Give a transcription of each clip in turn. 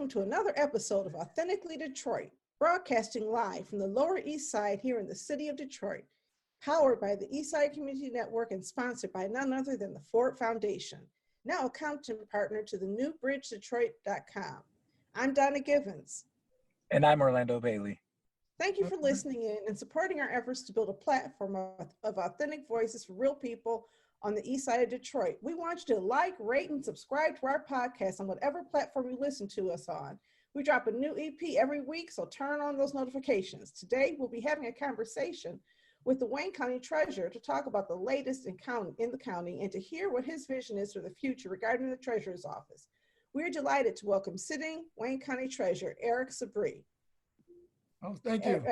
welcome to another episode of Authentically Detroit, broadcasting live from the Lower East Side here in the city of Detroit, powered by the East Side Community Network and sponsored by none other than the Ford Foundation, now a content partner to the newbridgedetroit.com. I'm Donna Givens. And I'm Orlando Bailey. Thank you for listening in and supporting our efforts to build a platform of authentic voices for real people on the East Side of Detroit. We want you to like, rate, and subscribe to our podcast on whatever platform you listen to us on. We drop a new EP every week, so turn on those notifications. Today, we'll be having a conversation with the Wayne County Treasurer to talk about the latest in the county and to hear what his vision is for the future regarding the Treasurer's Office. We're delighted to welcome sitting Wayne County Treasurer Eric Sabree. Oh, thank you.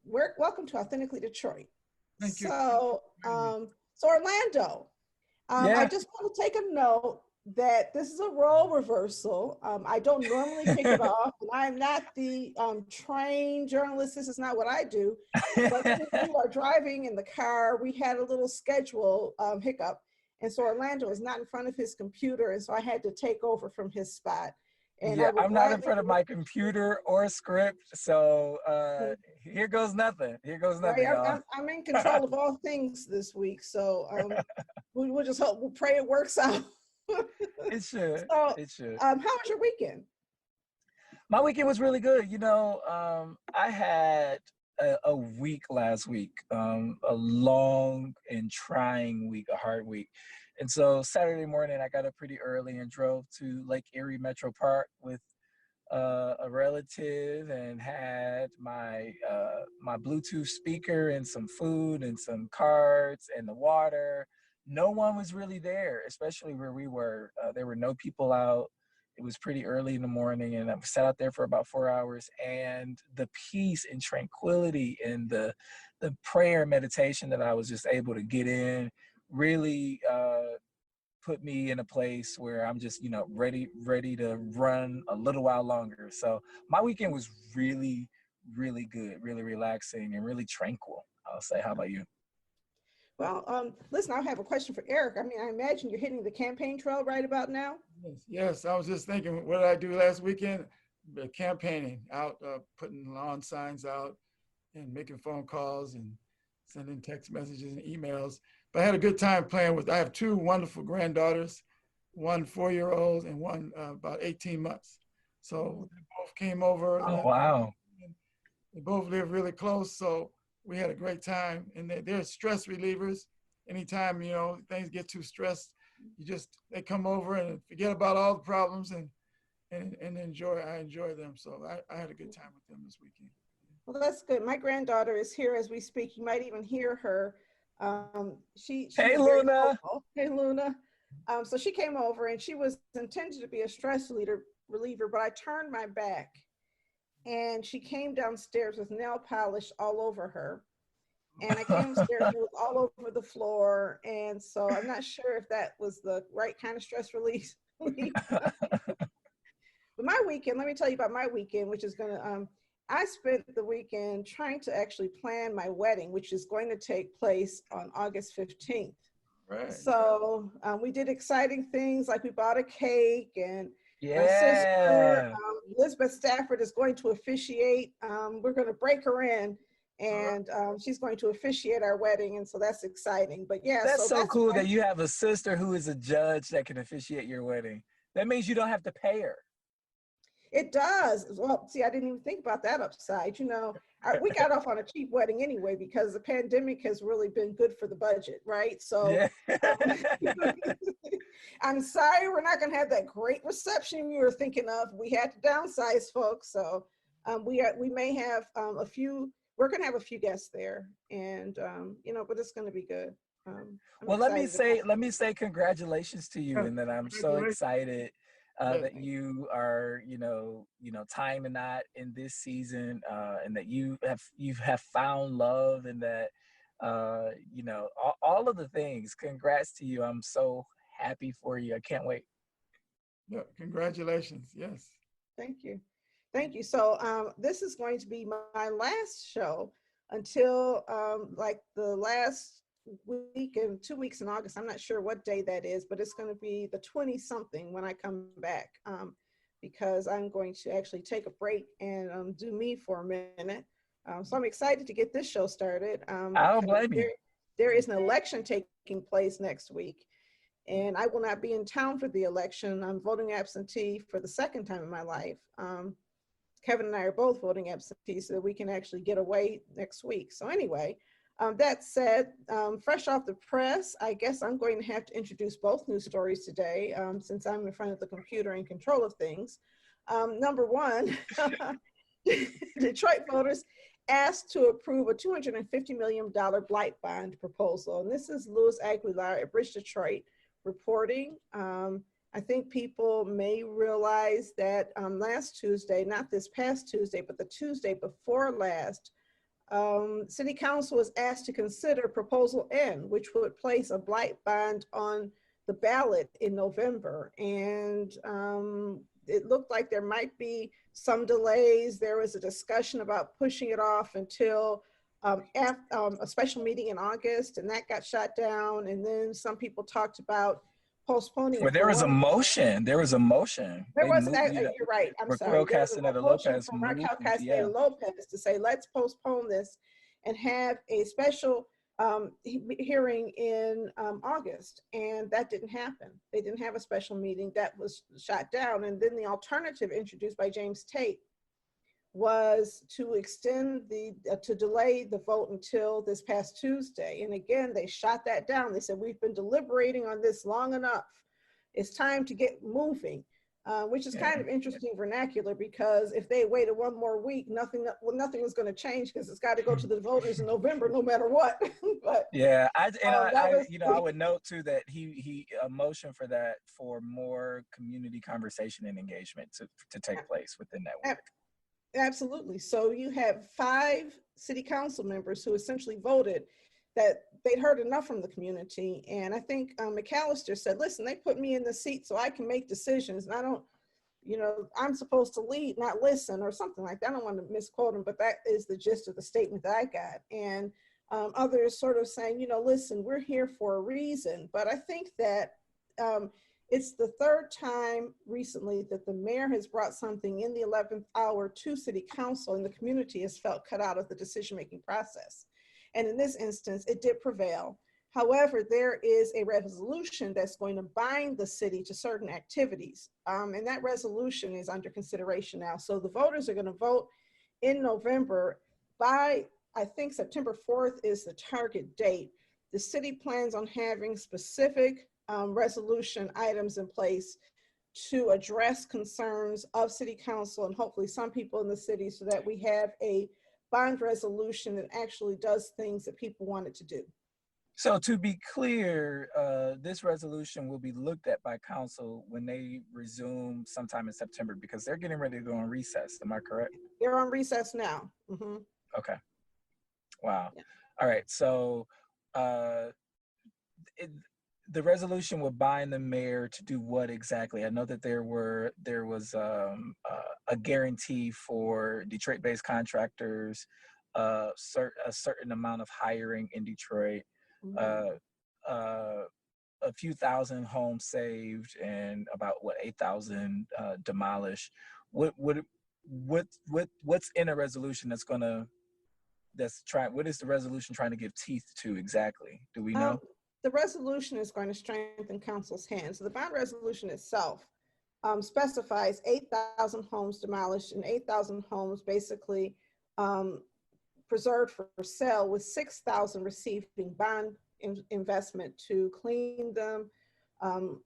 Welcome to Authentically Detroit. Thank you. So Orlando, I just want to take a note that this is a role reversal. I don't normally kick it off, and I'm not the trained journalist. This is not what I do. But since you are driving in the car, we had a little schedule hiccup, and so Orlando is not in front of his computer, and so I had to take over from his spot. And yeah, I'm not in front of my computer or script, so here goes nothing. Here goes nothing, right, I'm in control of all things this week, so we'll just hope, we'll pray it works out. It should. So, it should. How was your weekend? My weekend was really good. You know, I had a week last week, a long and trying week, a hard week. And so Saturday morning, I got up pretty early and drove to Lake Erie Metro Park with a relative and had my Bluetooth speaker and some food and some cards and the water. No one was really there, especially where we were. There were no people out. It was pretty early in the morning, and I sat out there for about 4 hours. And the peace and tranquility and the prayer meditation that I was just able to get in really put me in a place where I'm just, ready to run a little while longer. So my weekend was really, really good, really relaxing, and really tranquil, I'll say. How about you? Well, listen, I have a question for Eric. I mean, I imagine you're hitting the campaign trail right about now. Yes, I was just thinking, what did I do last weekend? Campaigning, out, putting lawn signs out and making phone calls and sending text messages and emails. But I had a good time playing I have two wonderful granddaughters, one 4-year-old and one about 18 months. So they both came over. Oh, wow. They both live really close. So we had a great time. And they're stress relievers. Anytime, things get too stressed, they come over and forget about all the problems and I enjoy them. So I had a good time with them this weekend. Well, that's good. My granddaughter is here as we speak. You might even hear her. Hey, Luna. Hey, Luna. So she came over and she was intended to be a stress reliever, but I turned my back and she came downstairs with nail polish all over her. And I came upstairs and it was all over the floor. And so I'm not sure if that was the right kind of stress relief. But my weekend, let me tell you about my weekend, which is I spent the weekend trying to actually plan my wedding, which is going to take place on August 15th. Right. So we did exciting things, like we bought a cake, and my Yeah. sister, Elizabeth Stafford, is going to officiate. We're going to break her in, and she's going to officiate our wedding, and so that's exciting. But yeah, that's so cool that you have a sister who is a judge that can officiate your wedding. That means you don't have to pay her. It does. Well, see, I didn't even think about that upside. We got off on a cheap wedding anyway because the pandemic has really been good for the budget, right? So yeah. I'm sorry we're not going to have that great reception you were thinking of. We had to downsize, folks. So we may have a few. We're going to have a few guests there, and but it's going to be good. Well, let me say congratulations to you, and that I'm so excited. That you are, timing that in this season, and that you have found love, and that, all of the things. Congrats to you. I'm so happy for you. I can't wait. Yeah, congratulations. Yes. Thank you. Thank you. So this is going to be my last show until like the last week and 2 weeks in August. I'm not sure what day that is, but it's going to be the 20-something when I come back. because I'm going to actually take a break and do me for a minute. So I'm excited to get this show started. I don't blame you. There is an election taking place next week, and I will not be in town for the election. I'm voting absentee for the second time in my life. Kevin and I are both voting absentee so that we can actually get away next week. So anyway, that said, fresh off the press, I guess I'm going to have to introduce both news stories today since I'm in front of the computer in control of things. Number one, Detroit voters asked to approve a $250 million blight bond proposal. And this is Louis Aguilar at Bridge Detroit reporting. I think people may realize that last Tuesday, not this past Tuesday, but the Tuesday before last, City Council was asked to consider Proposal N, which would place a blight bond on the ballot in November. And it looked like there might be some delays. There was a discussion about pushing it off until after, a special meeting in August, and that got shot down. And then some people talked about postponing. Well, there was a motion. There was a motion. There was you're right. I'm sorry. Raquel Castaneda-Lopez from Raquel Castaneda-Lopez to say, let's postpone this and have a special hearing in August. And that didn't happen. They didn't have a special meeting. That was shot down. And then the alternative introduced by James Tate was to extend to delay the vote until this past Tuesday. And again, they shot that down. They said, we've been deliberating on this long enough. It's time to get moving, which is kind of interesting vernacular, because if they waited one more week, nothing was going to change, because it's got to go to the voters in November, no matter what. But yeah, I would note too that he motioned for that for more community conversation and engagement to take place within that week. Absolutely. So you have 5 city council members who essentially voted that they'd heard enough from the community. And I think McAllister said, listen, they put me in the seat so I can make decisions. And I don't, I'm supposed to lead, not listen, or something like that. I don't want to misquote him, but that is the gist of the statement that I got. And others sort of saying, listen, we're here for a reason. But I think that it's the 3rd time recently that the mayor has brought something in the 11th hour to city council, and the community has felt cut out of the decision-making process. And in this instance, it did prevail. However, there is a resolution that's going to bind the city to certain activities. And that resolution is under consideration now. So the voters are going to vote in November. By, I think, September 4th is the target date. The city plans on having specific resolution items in place to address concerns of city council and hopefully some people in the city, so that we have a bond resolution that actually does things that people want it to do. So to be clear, this resolution will be looked at by council when they resume sometime in September, because they're getting ready to go on recess. Am I correct? They're on recess now. Mm-hmm. Okay. Wow. Yeah. All right. So the resolution would bind the mayor to do what exactly? I know that there was a guarantee for Detroit-based contractors, a certain amount of hiring in Detroit, Mm-hmm. A few thousand homes saved, and about 8,000 demolished. What's in a resolution what is the resolution trying to give teeth to exactly? Do we know? The resolution is going to strengthen council's hands. So the bond resolution itself specifies 8,000 homes demolished and 8,000 homes basically preserved for sale, with 6,000 receiving bond investment to clean them,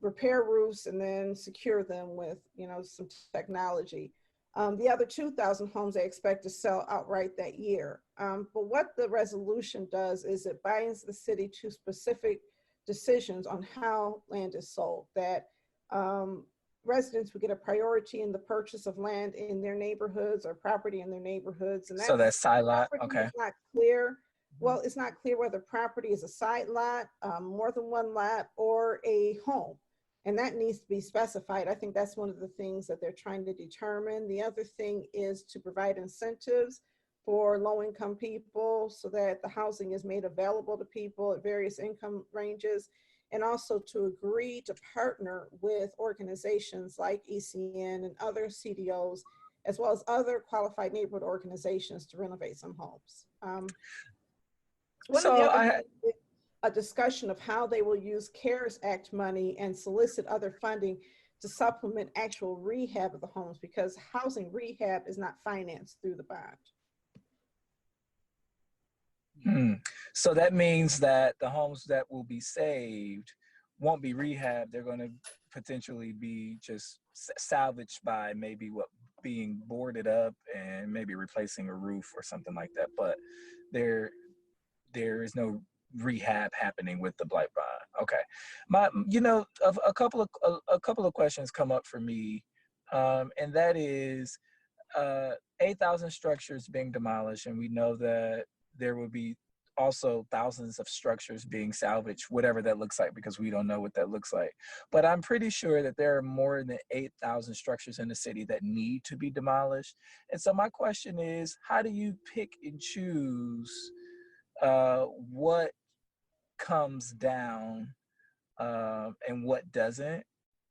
repair roofs, and then secure them with some technology. The other 2,000 homes they expect to sell outright that year. But what the resolution does is it binds the city to specific decisions on how land is sold, that residents would get a priority in the purchase of land in their neighborhoods or property in their neighborhoods. And so that's side lot, okay. It's not clear. Well, it's not clear whether property is a side lot, more than one lot, or a home. And that needs to be specified. I think that's one of the things that they're trying to determine. The other thing is to provide incentives for low-income people so that the housing is made available to people at various income ranges. and also to agree to partner with organizations like ECN and other CDOs, as well as other qualified neighborhood organizations to renovate some homes. One of the So other I, things is a discussion of how they will use CARES Act money and solicit other funding to supplement actual rehab of the homes, because housing rehab is not financed through the bond. So that means that the homes that will be saved won't be rehabbed. They're going to potentially be just salvaged by maybe being boarded up and maybe replacing a roof or something like that. But there is no rehab happening with the blight bond. Okay, a couple of questions come up for me, and that is 8,000 structures being demolished, and we know that there will be also thousands of structures being salvaged, whatever that looks like, because we don't know what that looks like. But I'm pretty sure that there are more than 8,000 structures in the city that need to be demolished. And so my question is, how do you pick and choose what comes down and what doesn't?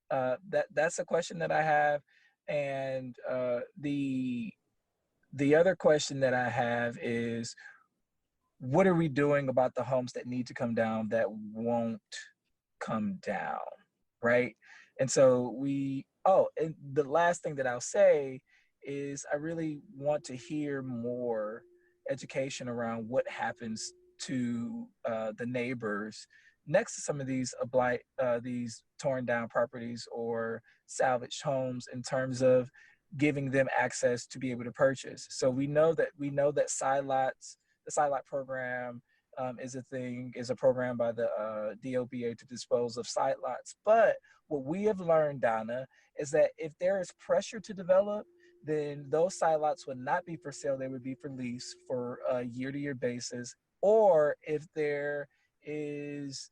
That's a question that I have. And the other question that I have is, what are we doing about the homes that need to come down that won't come down, right? And so and the last thing that I'll say is I really want to hear more education around what happens to the neighbors next to some of these these torn down properties or salvaged homes, in terms of giving them access to be able to purchase. So we know that side lots, the side lot program is a program by the DOBA to dispose of side lots. But what we have learned, Donna, is that if there is pressure to develop, then those side lots would not be for sale. They would be for lease for a year-to-year basis. Or if there is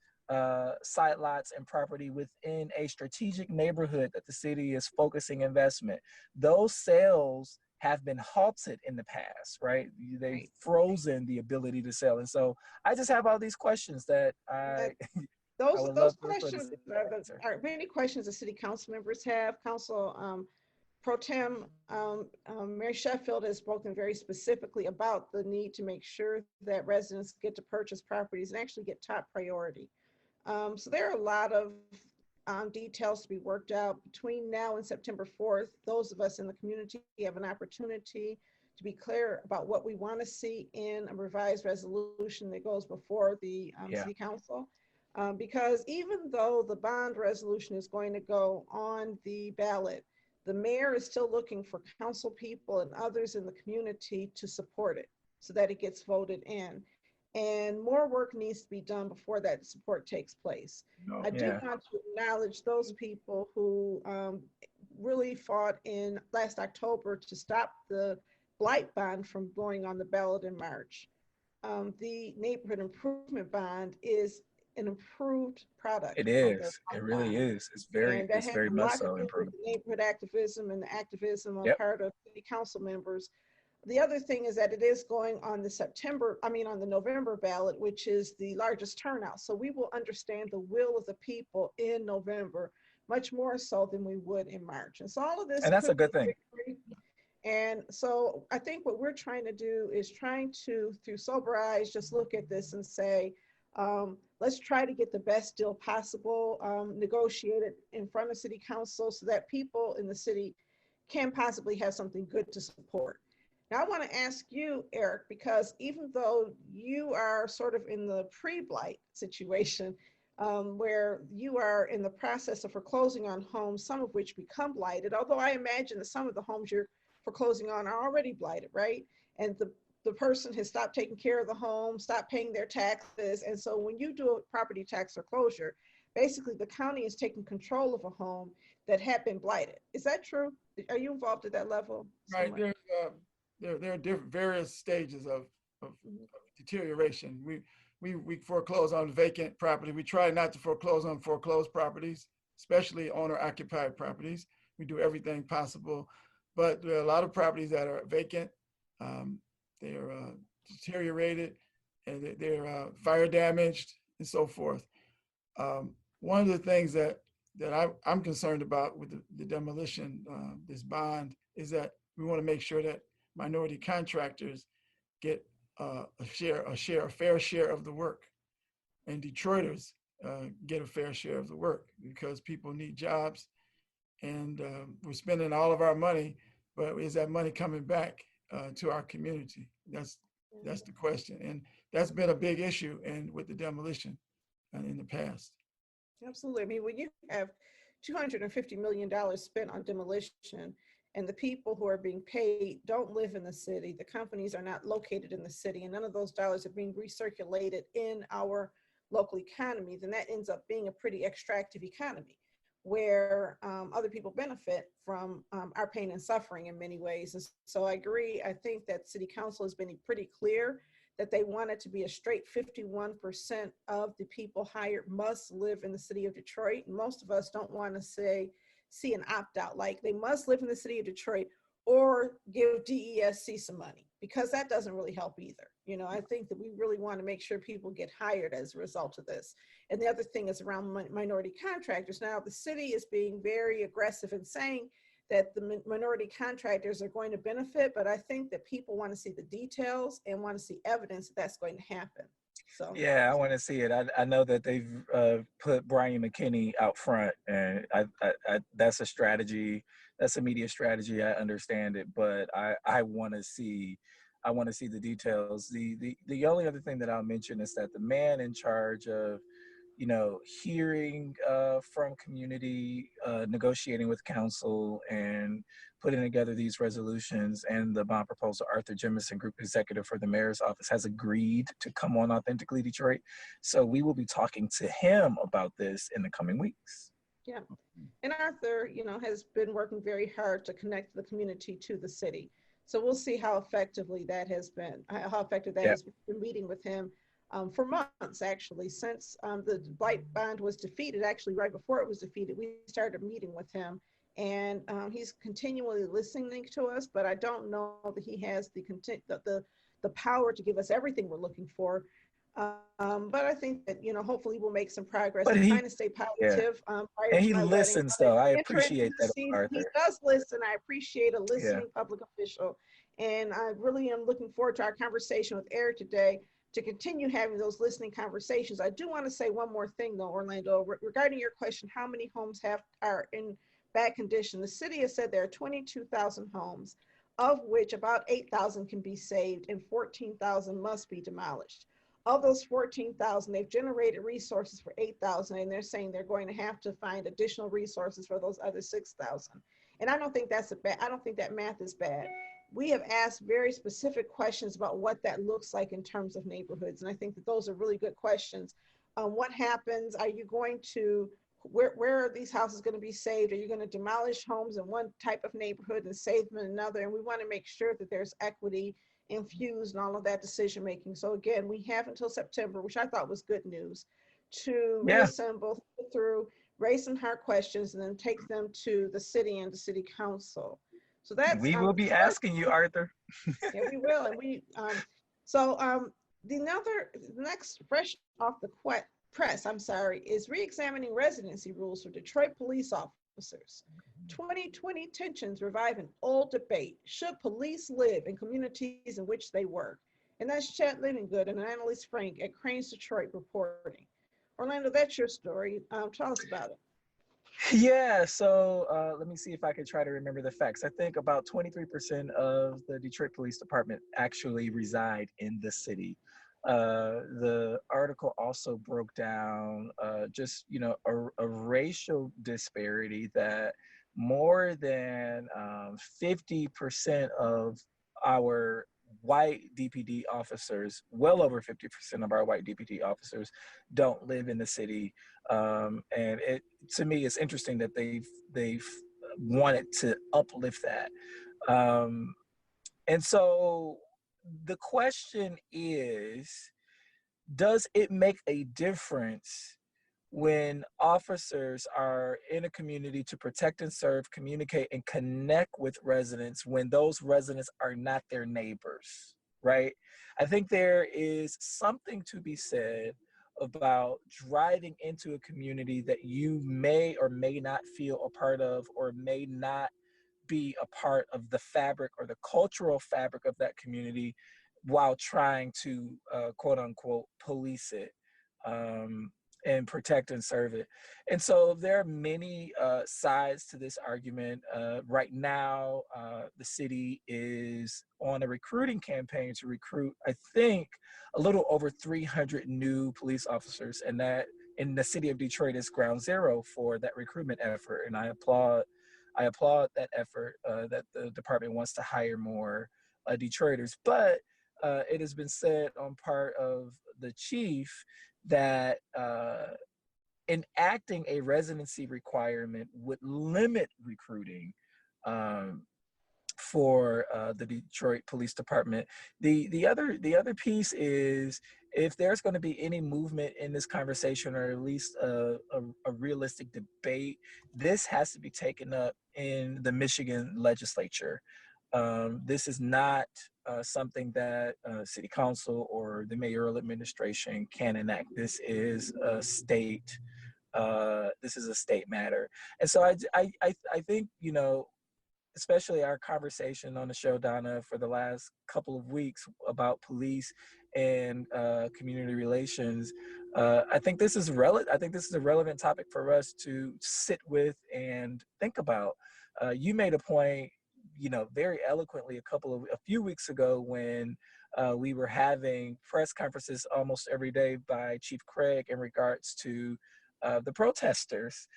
side lots and property within a strategic neighborhood that the city is focusing investment, those sales have been halted in the past, right? They've frozen the ability to sell. And so I just have all these questions that I would love Those for the questions city to answer. are many questions the city council members have. Council Pro Tem Mary Sheffield has spoken very specifically about the need to make sure that residents get to purchase properties and actually get top priority. So there are a lot of details to be worked out between now and September 4th. Those of us in the community have an opportunity to be clear about what we want to see in a revised resolution that goes before the city council. Because even though the bond resolution is going to go on the ballot, the mayor is still looking for council people and others in the community to support it so that it gets voted in. And more work needs to be done before that support takes place. I do want to acknowledge those people who really fought in last October to stop the blight bond from going on the ballot in March. The neighborhood improvement bond is an improved product. It is. It really is. It's very much so improved. Neighborhood activism and the activism on part of city council members. The other thing is that it is going on the November ballot, which is the largest turnout. So we will understand the will of the people in November much more so than we would in March. And so all of this, and that's a good thing. And so I think what we're trying to do is through sober eyes, just look at this and say, let's try to get the best deal possible, negotiate it in front of city council so that people in the city can possibly have something good to support. Now, I want to ask you, Eric, because even though you are sort of in the pre-blight situation, where you are in the process of foreclosing on homes, some of which become blighted, although I imagine that some of the homes you're foreclosing on are already blighted, right? And the person has stopped taking care of the home, stopped paying their taxes. And so when you do a property tax foreclosure, basically the county is taking control of a home that had been blighted. Is that true? Are you involved at that level? Right. There are various stages of deterioration. We foreclose on vacant property. We try not to foreclose on foreclosed properties, especially owner-occupied properties. We do everything possible, but there are a lot of properties that are vacant. They are deteriorated, and they're fire damaged, and so forth. One of the things that I'm concerned about with the demolition, this bond, is that we want to make sure that minority contractors get a fair share of the work, and Detroiters get a fair share of the work, because people need jobs, and we're spending all of our money, but is that money coming back to our community? That's the question, and that's been a big issue with the demolition in the past. Absolutely. I mean, when you have $250 million spent on demolition, and the people who are being paid don't live in the city, the companies are not located in the city, and none of those dollars are being recirculated in our local economy, then that ends up being a pretty extractive economy where other people benefit from our pain and suffering in many ways. And so I agree. I think that City Council has been pretty clear that they want it to be a straight 51% of the people hired must live in the city of Detroit. And most of us don't want to see an opt-out, like they must live in the city of Detroit or give DESC some money, because that doesn't really help either. You know, I think that we really want to make sure people get hired as a result of this. And the other thing is around minority contractors. Now, the city is being very aggressive in saying that the minority contractors are going to benefit, but I think that people want to see the details and want to see evidence that that's going to happen. So yeah, I want to see it. I know that they've put Brian McKinney out front, and I that's a strategy. That's a media strategy. I understand it, but I want to see. I want to see the details. The only other thing that I'll mention is that the man in charge of, you know, hearing from community, negotiating with council, and putting together these resolutions and the bond proposal, Arthur Jemison, Group Executive for the Mayor's Office, has agreed to come on Authentically Detroit. So we will be talking to him about this in the coming weeks. yeah, and Arthur, you know, has been working very hard to connect the community to the city. So we'll see how effectively that has been, how effective that has been, meeting with him for months, actually, since the blight bond was defeated. Actually, right before it was defeated, we started meeting with him, and he's continually listening to us, but I don't know that he has the power to give us everything we're looking for. But I think that, you know, hopefully we'll make some progress. But I'm trying to stay positive. and Prior he to my wedding, listens, though. I enter into appreciate the that, season. Arthur. He does listen. I appreciate a Yeah. listening public official. And I really am looking forward to our conversation with Eric today to continue having those listening conversations. I do want to say one more thing, though, Orlando, regarding your question, how many homes are in bad condition? The city has said there are 22,000 homes, of which about 8,000 can be saved and 14,000 must be demolished. Of those 14,000, they've generated resources for 8,000, and they're saying they're going to have to find additional resources for those other 6,000. And I don't think I don't think that math is bad. We have asked very specific questions about what that looks like in terms of neighborhoods. And I think that those are really good questions. What happens? Are you going to, where are these houses going to be saved? Are you going to demolish homes in one type of neighborhood and save them in another? And we want to make sure that there's equity infused in all of that decision making. So again, we have until September, which I thought was good news, to reassemble, through, raise some hard questions, and then take them to the city and the city council. So that's we will be asking you, Arthur. Yeah, we will. And the next fresh off the press, is re-examining residency rules for Detroit police officers. 2020 tensions revive an old debate. Should police live in communities in which they work? And that's Chad Livingood and Annalise Frank at Cranes Detroit reporting. Orlando, that's your story. Tell us about it. Yeah, so let me see if I can try to remember the facts. I think about 23% of the Detroit Police Department actually reside in the city. The article also broke down just, you know, a racial disparity that more than 50% of our white DPD officers, well over 50% of our white DPD officers, don't live in the city. And to me, it's interesting that they've wanted to uplift that. And so the question is, does it make a difference when officers are in a community to protect and serve, communicate, and connect with residents when those residents are not their neighbors, right? I think there is something to be said about driving into a community that you may or may not feel a part of, or may not be a part of the fabric or the cultural fabric of that community, while trying to quote unquote police it, and protect and serve it. And so there are many sides to this argument. Right now, the city is on a recruiting campaign to recruit, I think, a little over 300 new police officers, and that in the city of Detroit is ground zero for that recruitment effort. And I applaud that effort, that the department wants to hire more Detroiters. But it has been said on part of the chief that enacting a residency requirement would limit recruiting for the Detroit Police Department. The other piece is, if there's going to be any movement in this conversation, or at least a realistic debate, this has to be taken up in the Michigan legislature. This is not something that city council or the mayoral administration can enact. This is a state. This is a state matter. And so I think, you know, especially our conversation on the show, Donna, for the last couple of weeks about police and community relations, I think this is I think this is a relevant topic for us to sit with and think about. You made a point, you know, very eloquently a few weeks ago, when we were having press conferences almost every day by Chief Craig in regards to the protesters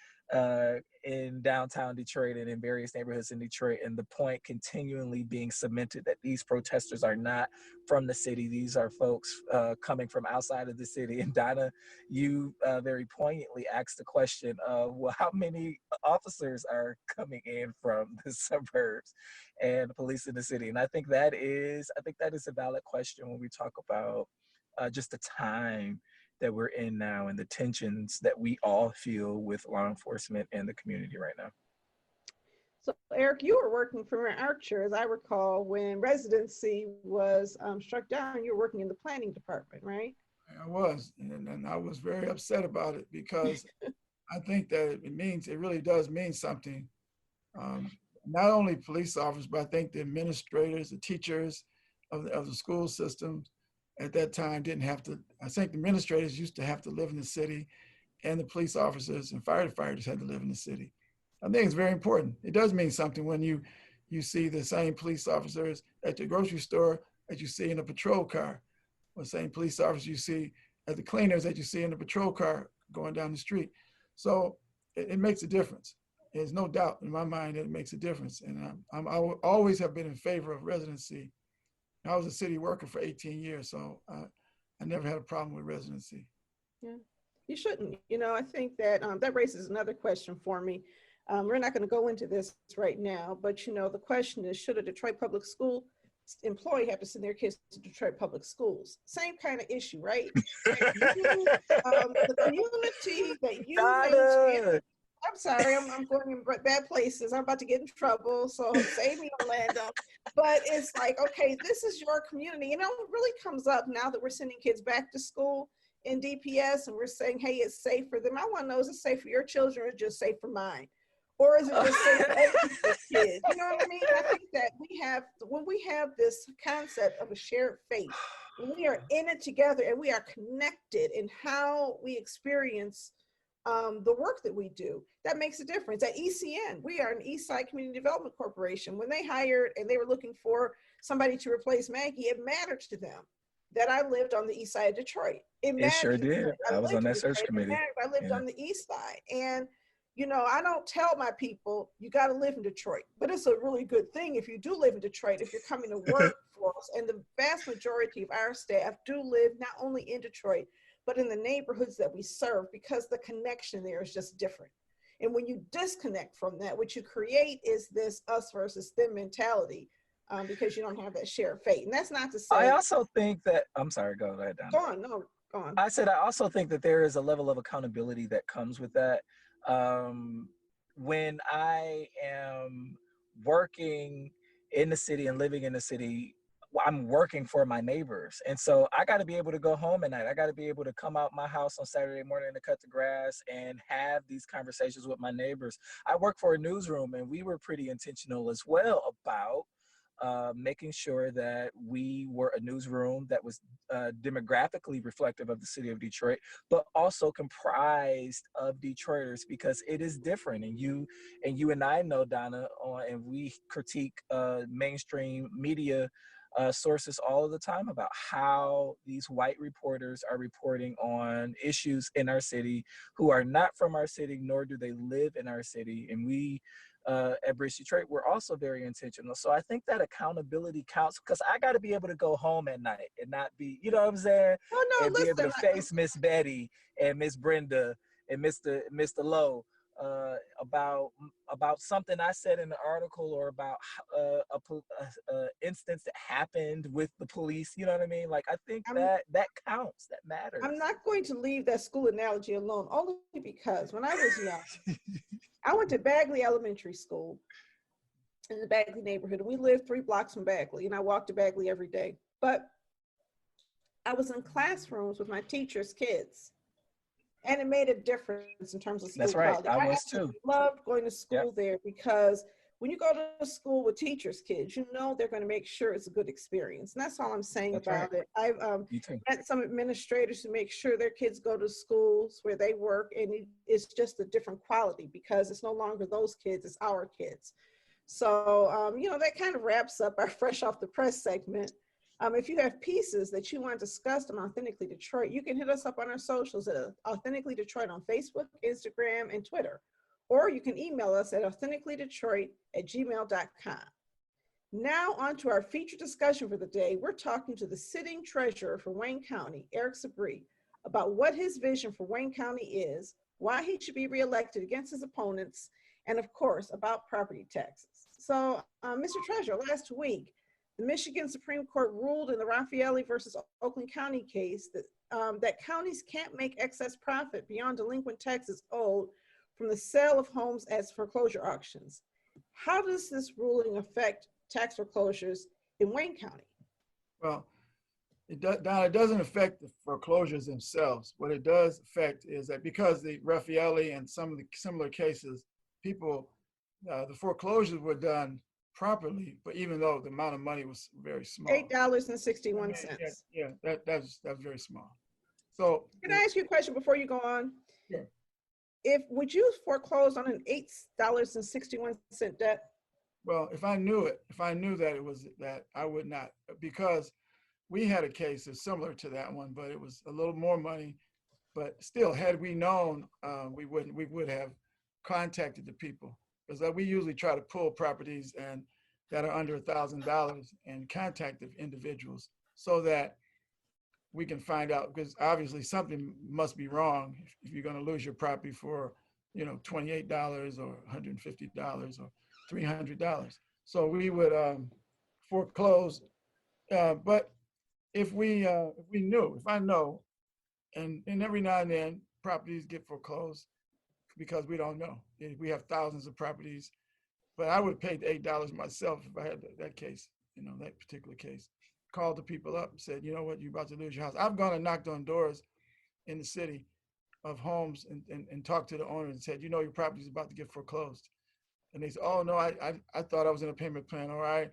in downtown Detroit and in various neighborhoods in Detroit, and the point continually being cemented that these protesters are not from the city. These are folks coming from outside of the city. And Donna, you very poignantly asked the question of, well, how many officers are coming in from the suburbs and the police in the city? And I think that is a valid question when we talk about just the time that we're in now and the tensions that we all feel with law enforcement and the community right now. So Eric, you were working for Archer, as I recall, when residency was struck down. You were working in the planning department, right? I was, and I was very upset about it, because I think that it really does mean something. Not only police officers, but I think the administrators, the teachers of the school systems at that time didn't have to. I think the administrators used to have to live in the city, and the police officers and firefighters had to live in the city. I think it's very important. It does mean something when you see the same police officers at the grocery store that you see in a patrol car, or the same police officers you see at the cleaners that you see in the patrol car going down the street. So it makes a difference. There's no doubt in my mind that it makes a difference. And I always have been in favor of residency. I was a city worker for 18 years, so I never had a problem with residency. Yeah, you shouldn't. You know, I think that that raises another question for me. We're not going to go into this right now, but, you know, the question is, should a Detroit public school employee have to send their kids to Detroit public schools? Same kind of issue, right? The community that you maintain. I'm sorry, I'm going in bad places. I'm about to get in trouble, so save me, Orlando. But it's like, okay, this is your community. You know, it really comes up now that we're sending kids back to school in DPS, and we're saying, hey, it's safe for them. I want to know, is it safe for your children, or just safe for mine? Or is it just safe for every kid? You know what I mean? I think that when we have this concept of a shared faith, when we are in it together and we are connected in how we experience the work that we do, that makes a difference. At ECN, we are an East Side Community Development Corporation. When they hired and they were looking for somebody to replace Maggie, it mattered to them that I lived on the east side of Detroit. It sure did. I was on that search committee. I lived on the east side. And, you know, I don't tell my people, you got to live in Detroit. But it's a really good thing if you do live in Detroit, if you're coming to work for us. And the vast majority of our staff do live not only in Detroit, but in the neighborhoods that we serve, because the connection there is just different. And when you disconnect from that, what you create is this us versus them mentality, because you don't have that shared faith. And that's not to say. I also think that, I'm sorry, go ahead, Donna. Go on. I said, I also think that there is a level of accountability that comes with that. When I am working in the city and living in the city, I'm working for my neighbors. And so I got to be able to go home at night. I got to be able to come out my house on Saturday morning to cut the grass and have these conversations with my neighbors. I work for a newsroom, and we were pretty intentional as well about making sure that we were a newsroom that was demographically reflective of the city of Detroit, but also comprised of Detroiters, because it is different. And you and I know, Donna, and we critique mainstream media sources all of the time about how these white reporters are reporting on issues in our city who are not from our city, nor do they live in our city. And we at Bridge Detroit, we're also very intentional. So I think that accountability counts, because I got to be able to go home at night and not be, you know what I'm saying? Oh no, And be able listen. to face Miss Betty and Miss Brenda and Mr. Lowe about something I said in the article, or about a instance that happened with the police. You know what I mean? Like, I think that counts, that matters. I'm not going to leave that school analogy alone, only because when I was young, I went to Bagley Elementary School in the Bagley neighborhood, and we lived 3 blocks from Bagley, and I walked to Bagley every day. But I was in classrooms with my teachers' kids, and it made a difference in terms of school That's right. quality. I was too. Loved going to school there, because when you go to school with teachers' kids, you know they're going to make sure it's a good experience. And that's all I'm saying about it. I've met some administrators who make sure their kids go to schools where they work, and it's just a different quality, because it's no longer those kids, it's our kids. So, that kind of wraps up our Fresh Off the Press segment. If you have pieces that you want discussed on Authentically Detroit, you can hit us up on our socials at Authentically Detroit on Facebook, Instagram, and Twitter. Or you can email us at authenticallydetroit@gmail.com. Now on to our featured discussion for the day. We're talking to the sitting treasurer for Wayne County, Eric Sabree, about what his vision for Wayne County is, why he should be reelected against his opponents, and of course, about property taxes. So, Mr. Treasurer, last week, the Michigan Supreme Court ruled in the Rafaeli versus Oakland County case that counties can't make excess profit beyond delinquent taxes owed from the sale of homes as foreclosure auctions. How does this ruling affect tax foreclosures in Wayne County? Well, it doesn't affect the foreclosures themselves. What it does affect is that because the Rafaeli and some of the similar cases, the foreclosures were done properly, but even though the amount of money was very small. $8.61. Yeah, that's very small. So can I ask you a question before you go on? Yeah. Would you foreclose on an $8.61 debt? Well, if I knew that it was that, I would not, because we had a case that's similar to that one, but it was a little more money. But still, had we known, we would have contacted the people, because we usually try to pull properties and that are under $1,000 and contact the individuals so that we can find out, because obviously something must be wrong if you're going to lose your property for, $28 or $150 or $300. So we would foreclose. But if I know, and every now and then properties get foreclosed because we don't know. We have thousands of properties, but I would have paid the $8 myself if I had that case, that particular case. Called the people up and said, you know what, you're about to lose your house. I've gone and knocked on doors in the city of homes and talked to the owner and said, your property's about to get foreclosed. And they said, oh no, I thought I was in a payment plan, or I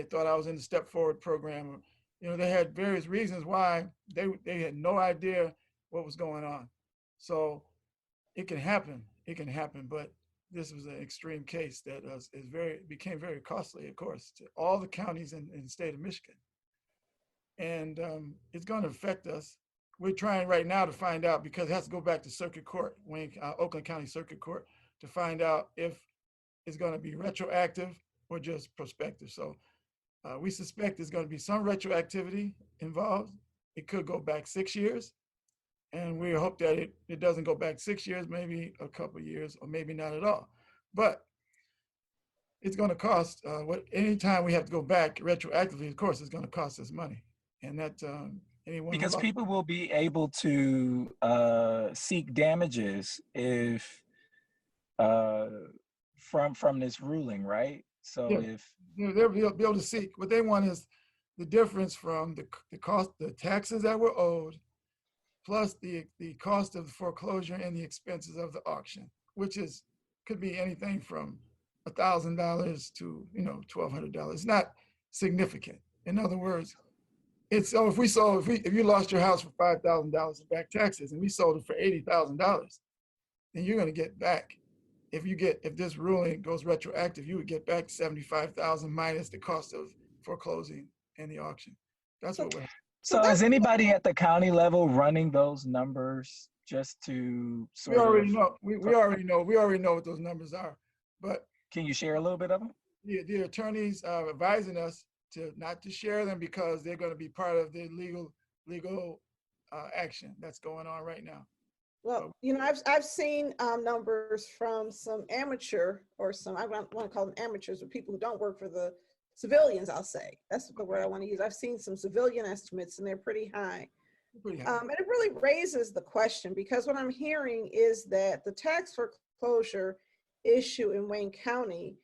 thought I was in the Step Forward program. Or, they had various reasons why they had no idea what was going on. So it can happen, but this was an extreme case that became very costly, of course, to all the counties in the state of Michigan. And it's going to affect us. We're trying right now to find out, because it has to go back to Circuit Court, Oakland County Circuit Court, to find out if it's going to be retroactive or just prospective. So we suspect there's going to be some retroactivity involved. It could go back 6 years. And we hope that it doesn't go back 6 years, maybe a couple of years, or maybe not at all. But it's going to cost, anytime we have to go back retroactively, of course, it's going to cost us money. And that because people will be able to seek damages if from this ruling, right? So if they'll be able to seek, what they want is the difference from the cost, the taxes that were owed, plus the cost of the foreclosure and the expenses of the auction, which could be anything from $1,000 to $1,200. It's not significant. In other words, if you lost your house for $5,000 in back taxes and we sold it for $80,000, then you're going to get back. If this ruling goes retroactive, you would get back $75,000 minus the cost of foreclosing and the auction. That's what we're. So is anybody at the county level running those numbers just to sort of? We already know what those numbers are, but can you share a little bit of them? The attorneys are advising us not to share them because they're going to be part of the legal action that's going on right now. Well, I've seen numbers from some amateur or some, I want to call them amateurs, but people who don't work for the civilians, I'll say. That's the word I want to use. I've seen some civilian estimates and they're pretty high. And it really raises the question, because what I'm hearing is that the tax foreclosure issue in Wayne County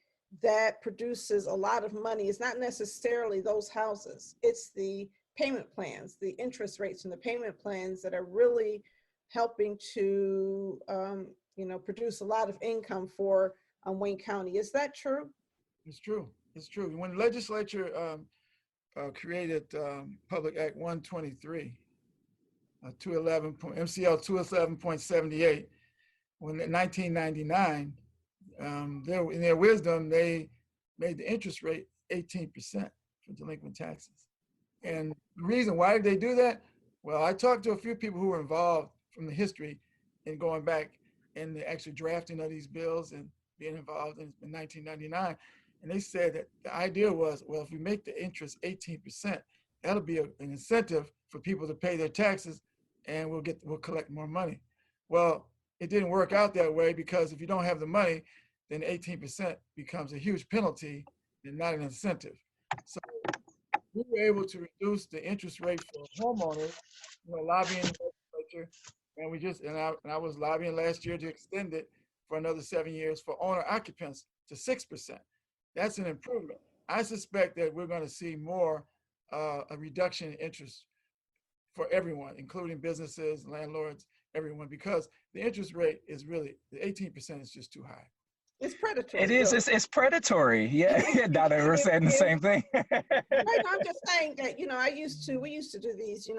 that produces a lot of money is not necessarily those houses. It's the payment plans, the interest rates and the payment plans that are really helping to, produce a lot of income for Wayne County. Is that true? It's true. It's true. When the legislature created Public Act 123, MCL 211.78, when in 1999, in their wisdom, they made the interest rate 18% for delinquent taxes. And the reason why did they do that? Well, I talked to a few people who were involved from the history in going back in the actual drafting of these bills and being involved in 1999. And they said that the idea was, well, if we make the interest 18%, that'll be an incentive for people to pay their taxes and we'll collect more money. Well, it didn't work out that way, because if you don't have the money, then 18% becomes a huge penalty and not an incentive. So we were able to reduce the interest rate for homeowners, lobbying the legislature, and I was lobbying last year to extend it for another 7 years for owner occupants to 6%. That's an improvement. I suspect that we're going to see more a reduction in interest for everyone, including businesses, landlords, everyone, because the interest rate is really, the 18% is just too high. It's predatory. It is. It's predatory. Yeah, Donna, we're saying the same thing. Right, I'm just saying that, we used to do these,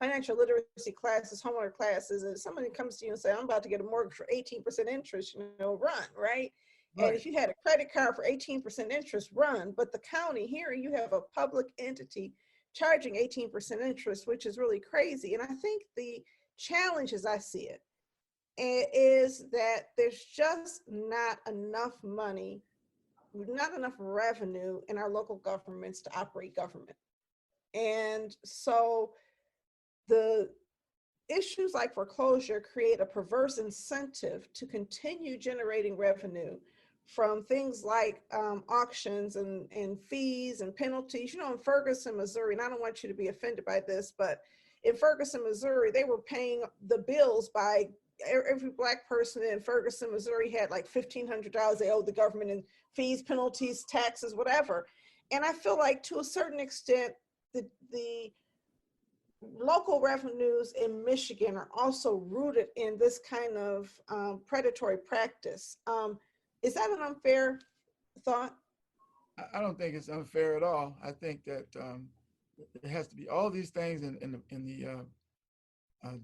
financial literacy classes, homeowner classes, and somebody comes to you and say, I'm about to get a mortgage for 18% interest, run, right? And if you had a credit card for 18% interest, run. But the county here, you have a public entity charging 18% interest, which is really crazy. And I think the challenge, as I see it, is that there's just not enough money, not enough revenue in our local governments to operate government. And so the issues like foreclosure create a perverse incentive to continue generating revenue from things like auctions and fees and penalties. In Ferguson, Missouri, and I don't want you to be offended by this, but in Ferguson, Missouri, they were paying the bills by every Black person in Ferguson, Missouri had like $1,500 they owed the government in fees, penalties, taxes, whatever. And I feel like to a certain extent, the local revenues in Michigan are also rooted in this kind of predatory practice. Is that an unfair thought? I don't think it's unfair at all. I think that it has to be all these things in the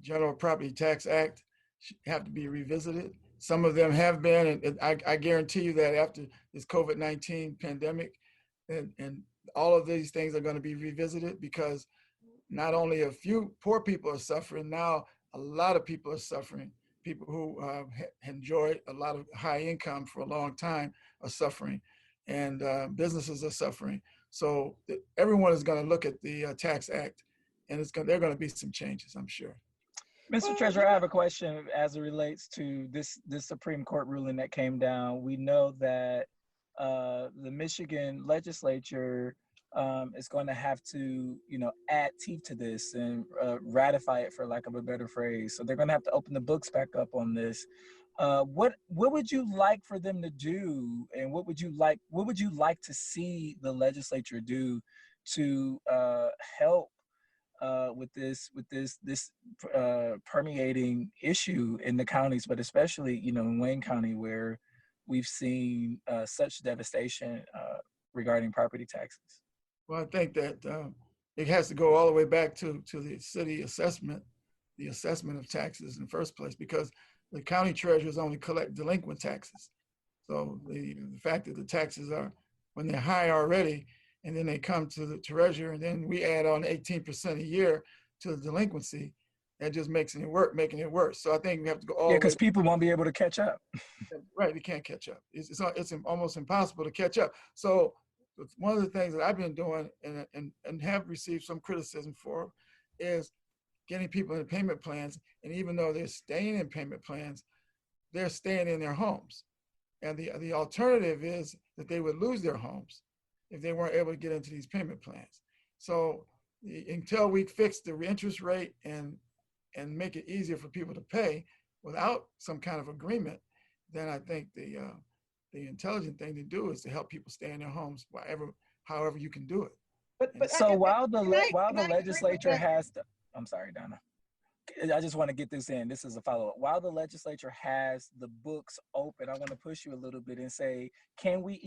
General Property Tax Act have to be revisited. Some of them have been, and I guarantee you that after this COVID-19 pandemic, and all of these things are going to be revisited, because not only a few poor people are suffering, now a lot of people are suffering. People who enjoyed a lot of high income for a long time are suffering, and businesses are suffering. So everyone is going to look at the Tax Act, and there are going to be some changes, I'm sure. Mr. Treasurer, I have a question as it relates to this Supreme Court ruling that came down. We know that the Michigan legislature is going to have to, add teeth to this and ratify it, for lack of a better phrase. So they're going to have to open the books back up on this. What would you like for them to do, and what would you like to see the legislature do to help with this permeating issue in the counties, but especially, you know, in Wayne County, where we've seen such devastation regarding property taxes. Well, I think that it has to go all the way back to the city assessment, the assessment of taxes in the first place, because the county treasurers only collect delinquent taxes. So the fact that the taxes are, when they're high already, and then they come to the treasurer, and then we add on 18% a year to the delinquency, that just making it worse. So I think we have to go all the way. Because people won't be able to catch up. Right, they can't catch up. It's almost impossible to catch up. So one of the things that I've been doing and have received some criticism for is getting people into payment plans. And even though they're staying in payment plans, they're staying in their homes. And the alternative is that they would lose their homes if they weren't able to get into these payment plans. So until we fix the interest rate and make it easier for people to pay without some kind of agreement, then I think the intelligent thing to do is to help people stay in their homes, however you can do it. But so while the legislature has to, I'm sorry, Donna, I just want to get this in. This is a follow-up. While the legislature has the books open, I want to push you a little bit and say, can we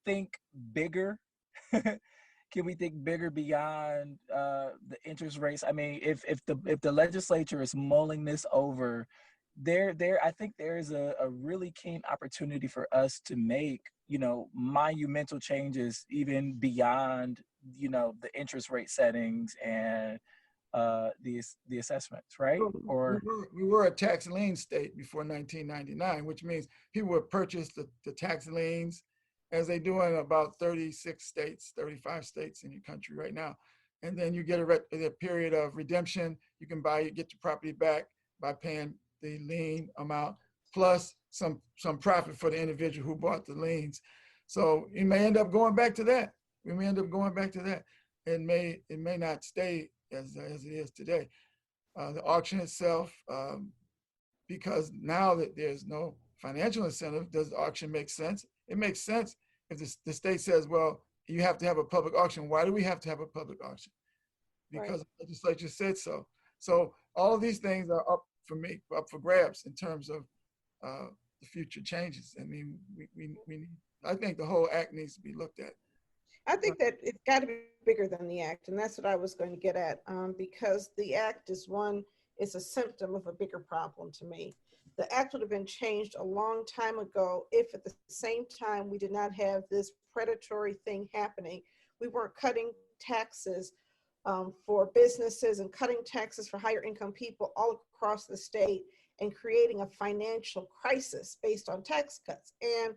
think bigger? Can we think bigger beyond the interest rates? I mean, if the legislature is mulling this over, I think there is a really keen opportunity for us to make, you know, monumental changes even beyond, you know, the interest rate settings and the assessments, right? Or we were a tax lien state before 1999, which means people would purchase the tax liens, as they do in about 36 states, 35 states in your country right now. And then you get a period of redemption. You can get your property back by paying the lien amount plus some profit for the individual who bought the liens. So you may end up going back to that. We may end up going back to that. It may not stay as it is today. The auction itself, because now that there's no financial incentive, does the auction make sense? It makes sense if the state says, well, you have to have a public auction. Why do we have to have a public auction? Because the legislature said so. So all of these things are up for grabs in terms of the future changes. I mean, I think the whole act needs to be looked at. I think that it's got to be bigger than the act, and that's what I was going to get at, because the act is a symptom of a bigger problem to me. The act would have been changed a long time ago if at the same time we did not have this predatory thing happening. We weren't cutting taxes for businesses and cutting taxes for higher income people all across the state and creating a financial crisis based on tax cuts. And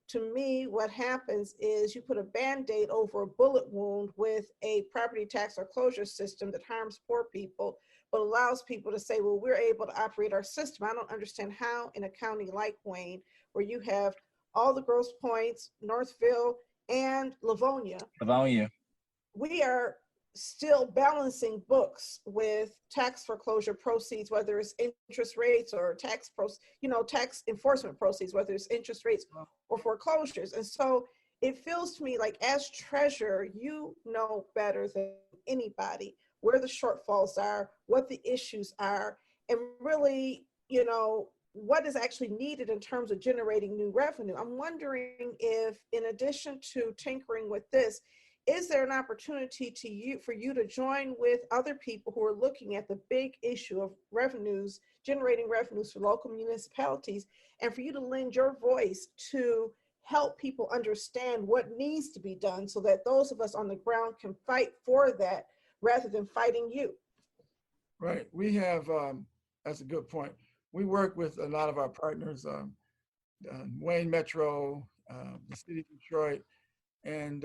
to me, what happens is you put a Band-Aid over a bullet wound with a property tax foreclosure system that harms poor people, but allows people to say, well, we're able to operate our system. I don't understand how in a county like Wayne, where you have all the Grosse Pointes, Northville, and Livonia, we are still balancing books with tax foreclosure proceeds, whether it's interest rates or tax enforcement proceeds, whether it's interest rates or foreclosures. And so it feels to me like, as treasurer, you know better than anybody where the shortfalls are, what the issues are, and really, you know, what is actually needed in terms of generating new revenue. I'm wondering if, in addition to tinkering with this, is there an opportunity for you to join with other people who are looking at the big issue of revenues, generating revenues for local municipalities, and for you to lend your voice to help people understand what needs to be done so that those of us on the ground can fight for that rather than fighting you? Right. We have, that's a good point. We work with a lot of our partners, Wayne Metro, the city of Detroit, and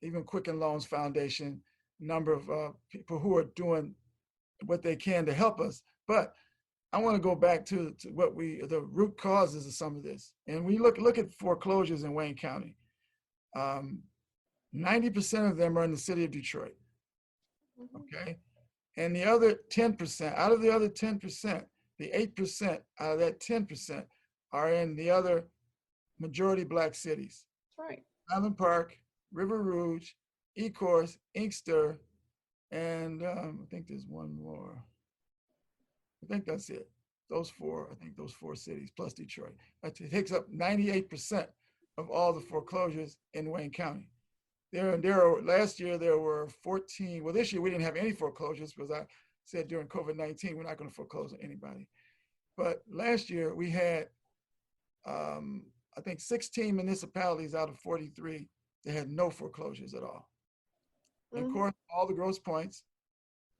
even Quicken Loans Foundation, a number of people who are doing what they can to help us. But I want to go back to what the root causes of some of this. And we look at foreclosures in Wayne County. 90% of them are in the city of Detroit. Okay. And the other 10%, out of the other 10%, the 8% out of that 10% are in the other majority Black cities. That's right. Island Park, River Rouge, eCourse, Inkster, and I think there's one more. I think that's it. Those four, I think those four cities plus Detroit. It takes up 98% of all the foreclosures in Wayne County. Last year there were 14. Well, this year we didn't have any foreclosures because I said during COVID-19 we're not going to foreclose on anybody. But last year we had, I think 16 municipalities out of 43 that had no foreclosures at all. And of course, all the Grosse Points,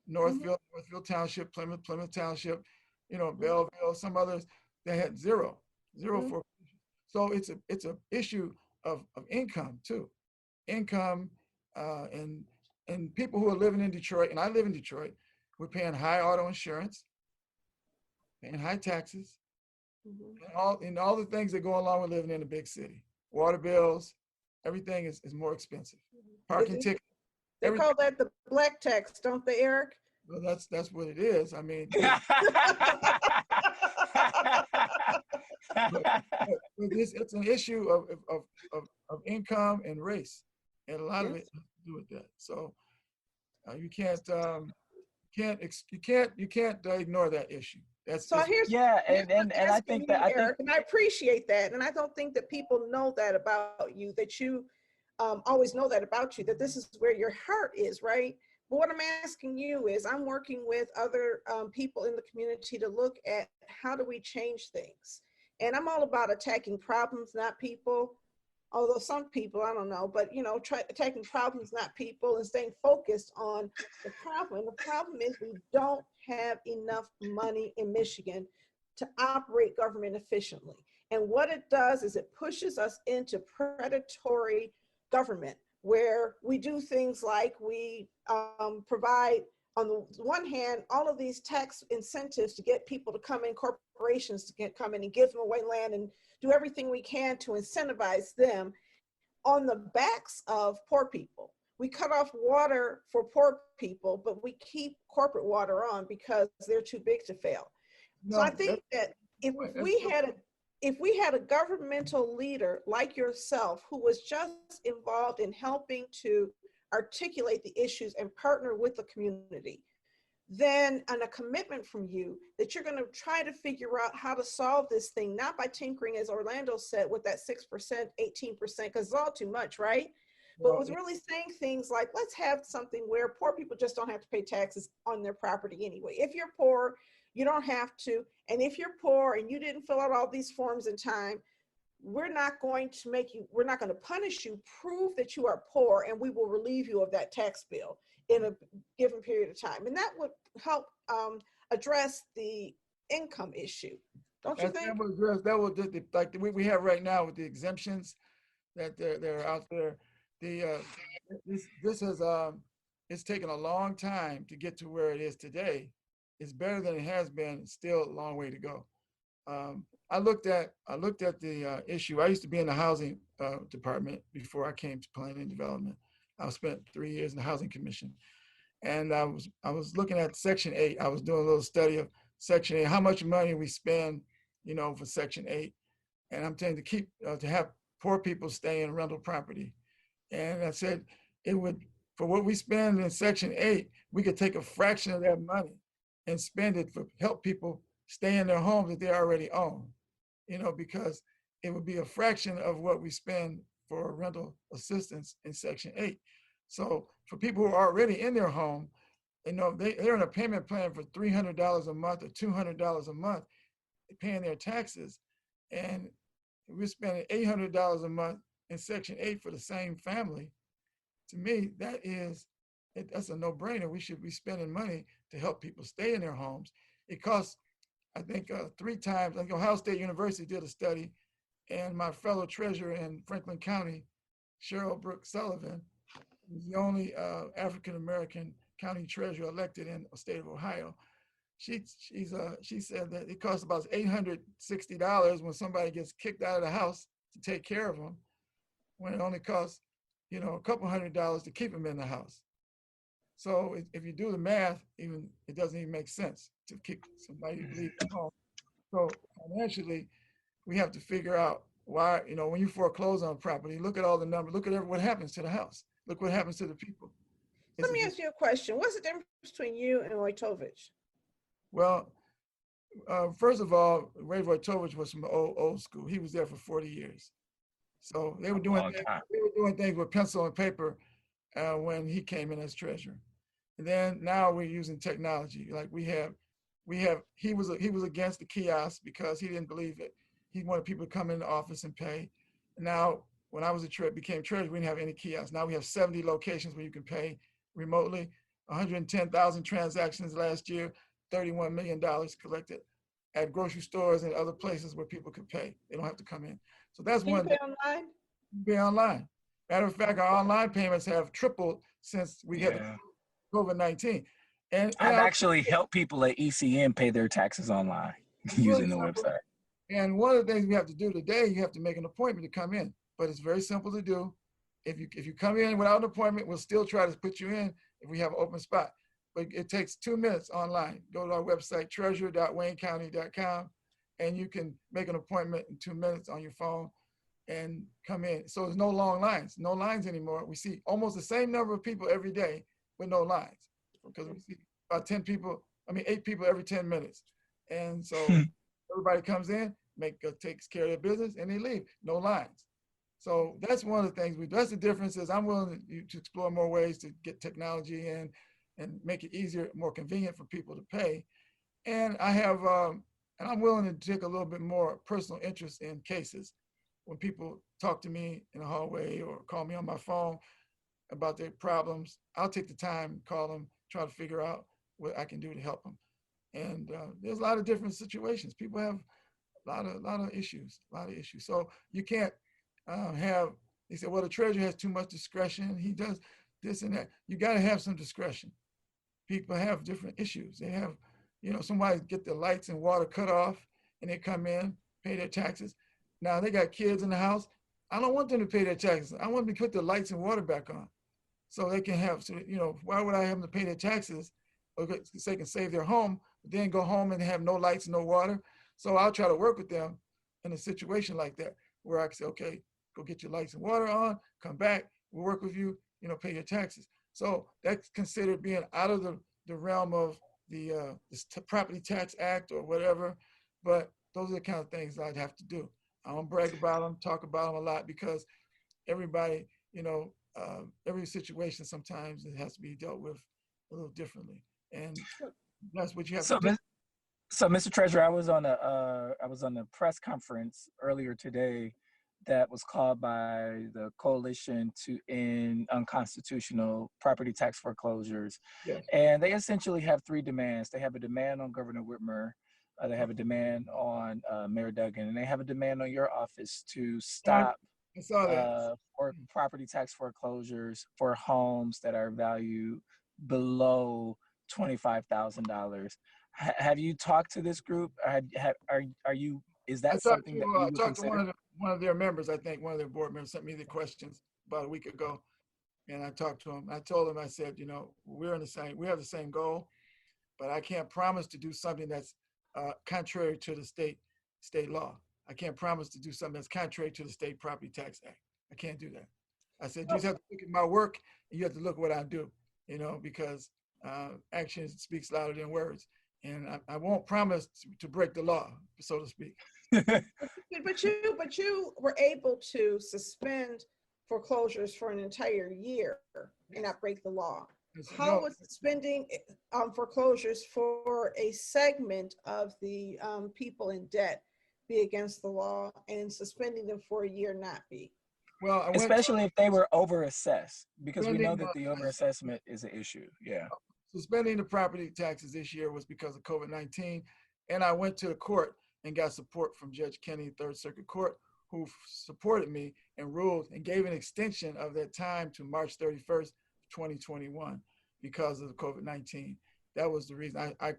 Northville Township, Plymouth Township, Belleville, some others that had zero foreclosures. So it's a issue of income too, income, and people who are living in Detroit, and I live in Detroit, we're paying high auto insurance, paying high taxes, and all the things that go along with living in a big city. Water bills, everything is more expensive. Parking tickets. They call that the black tax, don't they, Eric? Well, that's what it is. I mean, it's an issue of income and race, and a lot of it has to do with that. So you can't ignore that issue. And I think that Eric, and I appreciate that, and I don't think that people know that about you, that you always know that about you, that this is where your heart is, right? But what I'm asking you is, I'm working with other people in the community to look at how do we change things. And I'm all about attacking problems, not people. Although some people, I don't know, but attacking problems, not people, and staying focused on the problem. And the problem is we don't have enough money in Michigan to operate government efficiently. And what it does is it pushes us into predatory government, where we do things like we provide, on the one hand, all of these tax incentives to get people to come in, corporations to come in and give them away land and do everything we can to incentivize them on the backs of poor people. We cut off water for poor people, but we keep corporate water on because they're too big to fail. So I think that if we had a governmental leader like yourself who was just involved in helping to articulate the issues and partner with the community, then and a commitment from you that you're going to try to figure out how to solve this thing, not by tinkering, as Orlando said, with that 6%, 18%, because it's all too much, right? But was really saying things like, let's have something where poor people just don't have to pay taxes on their property anyway. If you're poor, you don't have to. And if you're poor and you didn't fill out all these forms in time, we're not going to punish you. Prove that you are poor and we will relieve you of that tax bill in a given period of time. And that would help address the income issue. Don't you think? That will like we have right now with the exemptions that they're out there. This has it's taken a long time to get to where it is today. It's better than it has been. It's still a long way to go. I looked at the issue. I used to be in the housing department before I came to planning and development. I spent 3 years in the housing commission, and I was looking at Section 8. I was doing a little study of Section 8, how much money we spend, for Section 8, and I'm trying to keep to have poor people stay in rental property. And I said it would, for what we spend in Section 8, we could take a fraction of that money and spend it for help people stay in their homes that they already own, because it would be a fraction of what we spend for rental assistance in Section 8. So for people who are already in their home, they're in a payment plan for $300 a month or $200 a month, paying their taxes, and we're spending $800 a month in Section 8 for the same family. To me, that's a no-brainer. We should be spending money to help people stay in their homes. It costs, I think, 3 times. Like Ohio State University did a study, and my fellow treasurer in Franklin County, Cheryl Brooks Sullivan, is the only African-American county treasurer elected in the state of Ohio. She said that it costs about $860 when somebody gets kicked out of the house to take care of them, when it only costs, a couple $100 to keep them in the house. So if you do the math, it doesn't even make sense to kick somebody to leave the home. So financially, we have to figure out why, when you foreclose on property, look at all the numbers, look at what happens to the house. look what happens to the people. Let me ask you a question. What's the difference between you and Wojtovich? Well, first of all, Ray Wojtovich was from old school. He was there for 40 years. So they were doing things with pencil and paper when he came in as treasurer. And then now we're using technology. Like he was against the kiosk because he didn't believe it. He wanted people to come in the office and pay. And now when I became treasurer, we didn't have any kiosks. Now we have 70 locations where you can pay remotely, 110,000 transactions last year, $31 million collected at grocery stores and other places where people could pay. They don't have to come in. So that's one. Can you pay online? Pay online. Matter of fact, our online payments have tripled since we had COVID-19. And I've actually helped people at ECM pay their taxes online using the website. And one of the things we have to do today, you have to make an appointment to come in, but it's very simple to do. If you come in without an appointment, we'll still try to put you in if we have an open spot. But it takes 2 minutes online. Go to our website, treasurer.waynecounty.com, and you can make an appointment in 2 minutes on your phone and come in. So there's no long lines, no lines anymore. We see almost the same number of people every day with no lines, because we see about 8 people every 10 minutes. And so everybody comes in, takes care of their business, and they leave, no lines. So that's one of the things we do. That's the difference. Is I'm willing to explore more ways to get technology in and make it easier, more convenient for people to pay. And I'm willing to take a little bit more personal interest in cases. When people talk to me in the hallway or call me on my phone about their problems, I'll take the time, call them, try to figure out what I can do to help them. And there's a lot of different situations. People have a lot of issues. So you can't they say, well, the treasurer has too much discretion. He does this and that. You got to have some discretion. People have different issues. They have, somebody get their lights and water cut off and they come in, pay their taxes. Now they got kids in the house. I don't want them to pay their taxes. I want them to put the lights and water back on so they can why would I have them to pay their taxes so they can save their home, but then go home and have no lights, no water? So I'll try to work with them in a situation like that where I can say, okay, go get your lights and water on, come back, we'll work with you, pay your taxes. So that's considered being out of the realm of the Property Tax Act or whatever, but those are the kind of things I'd have to do. I don't brag about them, talk about them a lot, because everybody, every situation sometimes it has to be dealt with a little differently, and that's what you have to do. So, Mr. Treasurer, I was on a press conference earlier today that was called by the Coalition to End Unconstitutional Property Tax Foreclosures. Yes. And they essentially have 3 demands. They have a demand on Governor Whitmer, they have a demand on Mayor Duggan, and they have a demand on your office to stop for property tax foreclosures for homes that are valued below $25,000. Have you talked to this group? Is that something that you would consider? I talked to one of their members. I think one of their board members sent me the questions about a week ago, and I talked to him. I told him, I said, we have the same goal, but I can't promise to do something that's contrary to the state law. I can't promise to do something that's contrary to the State Property Tax Act. I can't do that. I said, you just have to look at my work, and you have to look at what I do, because action speaks louder than words. And I won't promise to break the law, so to speak. But you were able to suspend foreclosures for an entire year and not break the law. How would suspending foreclosures for a segment of the people in debt be against the law, and suspending them for a year not be? Well, especially if they were overassessed, because we know that the overassessment is an issue. Yeah. Suspending the property taxes this year was because of COVID-19. And I went to the court and got support from Judge Kennedy, Third Circuit Court, who supported me and ruled and gave an extension of that time to March 31st, 2021, because of the COVID-19. That was the reason I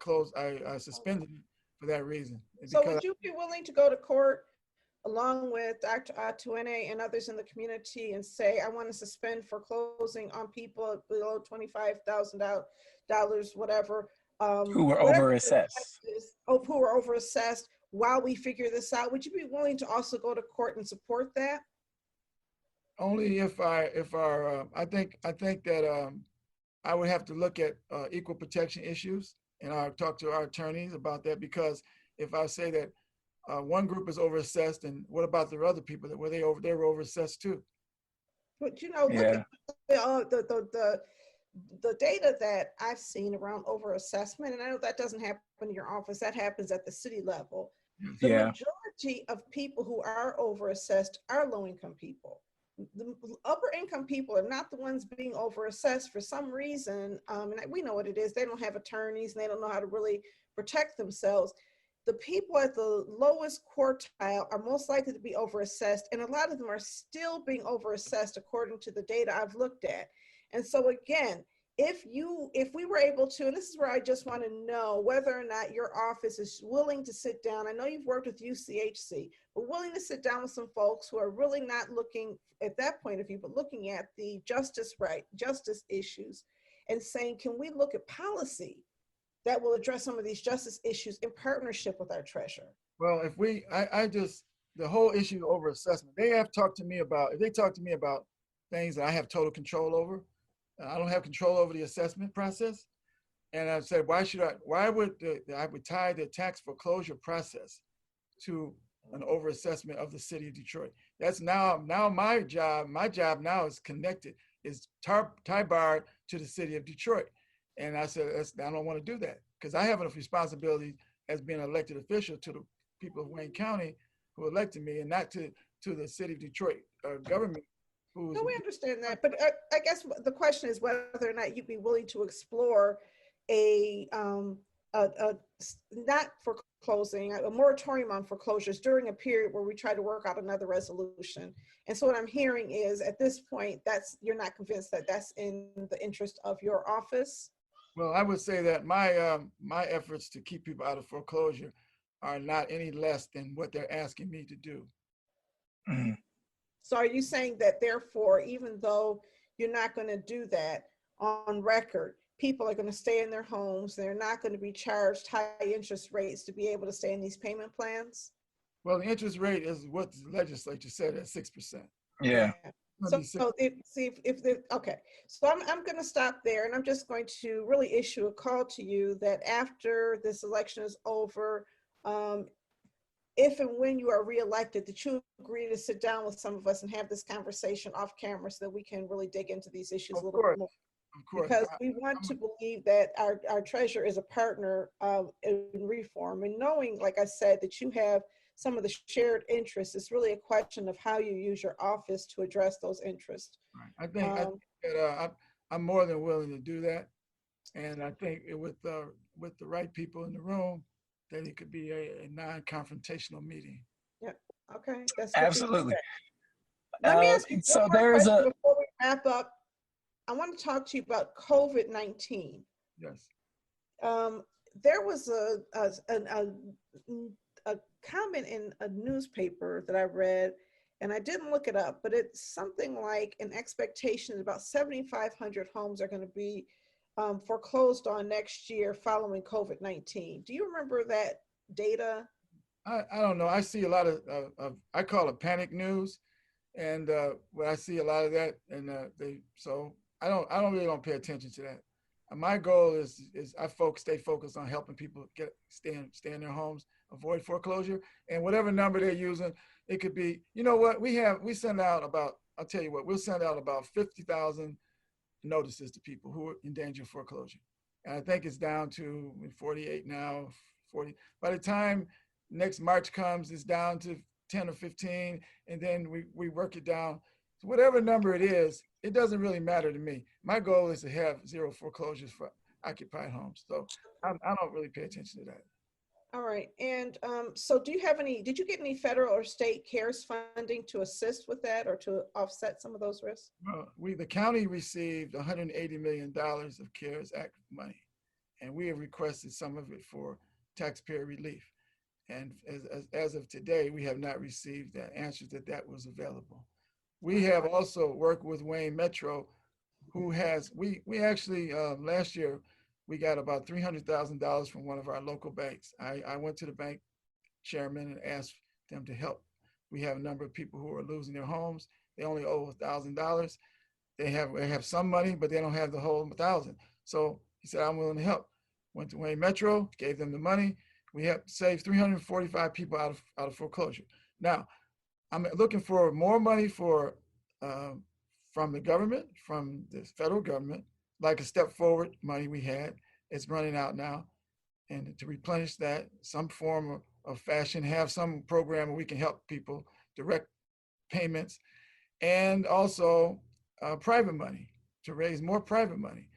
suspended it for that reason. So would you be willing to go to court along with Dr. Atuene and others in the community and say, I want to suspend foreclosing on people below $25,000, whatever. Who were overassessed. Who were overassessed while we figure this out? Would you be willing to also go to court and support that? Only if I think that I would have to look at equal protection issues, and I'll talk to our attorneys about that, because if I say that one group is overassessed, and what about the other people that they were overassessed too? But look Yeah. at the data that I've seen around overassessment, and I know that doesn't happen in your office, that happens at the city level. Yes. The Yeah. majority of people who are overassessed are low-income people. The upper income people are not the ones being overassessed for some reason. And we know what it is. They don't have attorneys and they don't know how to really protect themselves. The people at the lowest quartile are most likely to be overassessed. And a lot of them are still being overassessed according to the data I've looked at. And so again, if we were able to, and this is where I just want to know whether or not your office is willing to sit down. I know you've worked with UCHC, but willing to sit down with some folks who are really not looking at that point of view, but looking at the justice issues and saying, can we look at policy that will address some of these justice issues in partnership with our treasurer? Well, the whole issue over assessment, if they talk to me about things that I have total control over, I don't have control over the assessment process. And I said, why would I would tie the tax foreclosure process to an overassessment of the city of Detroit? That's now my job now is connected, is tie-barred to the city of Detroit. And I said, I don't want to do that, because I have a responsibility as being an elected official to the people of Wayne County who elected me, and not to the city of Detroit government. No, we understand that, but I guess the question is whether or not you'd be willing to explore a not foreclosing, a moratorium on foreclosures during a period where we try to work out another resolution. And so what I'm hearing is, at this point, you're not convinced that that's in the interest of your office. Well, I would say that my efforts to keep people out of foreclosure are not any less than what they're asking me to do. Mm-hmm. So are you saying that therefore, even though you're not going to do that on record, people are going to stay in their homes, they're not going to be charged high interest rates to be able to stay in these payment plans? Well, the interest rate is what the legislature said at 6%. Yeah. So okay. So I'm going to stop there, and I'm just going to really issue a call to you that after this election is over, if and when you are reelected, that you agree to sit down with some of us and have this conversation off camera so that we can really dig into these issues a little bit more. Of course. Because we want to believe that our treasurer is a partner in reform, and knowing, like I said, that you have some of the shared interests, it's really a question of how you use your office to address those interests. Right. I think that I'm more than willing to do that, and I think with the right people in the room, that it could be a non-confrontational meeting. Yeah. Okay. That's absolutely. Let me ask you so one more there's question before we wrap up. I want to talk to you about COVID-19. Yes. There was a comment in a newspaper that I read, and I didn't look it up, but it's something like an expectation that about 7,500 homes are going to be foreclosed on next year following COVID-19. Do you remember that data? I don't know. I see a lot of I call it panic news, and when I see a lot of that, and I don't pay attention to that. My goal is I stay focused on helping people stay in their homes, avoid foreclosure, and whatever number they're using, it could be. You know what, we send out about, I'll tell you what, we'll send out about 50,000 notices to people who are in danger of foreclosure, and I think it's down to 48 now. 40. By the time next March comes, it's down to 10 or 15, and then we work it down. So whatever number it is, it doesn't really matter to me. My goal is to have zero foreclosures for occupied homes. So I don't really pay attention to that. All right. And so did you get any federal or state CARES funding to assist with that or to offset some of those risks? The county received $180 million of CARES Act money, and we have requested some of it for taxpayer relief. And as of today, we have not received that answer that was available. We have also worked with Wayne Metro, who has, we actually, last year, we got about $300,000 from one of our local banks. I went to the bank chairman and asked them to help. We have a number of people who are losing their homes, They only owe $1,000. They have some money, but they don't have the whole 1,000. So he said, I'm willing to help. Went to Wayne Metro, gave them the money. We have saved 345 people out of foreclosure. Now, I'm looking for more money from the government, from the federal government, like a step forward money we had. It's running out now. And to replenish that, some form of fashion, have some program where we can help people, direct payments, and also private money, to raise more private money.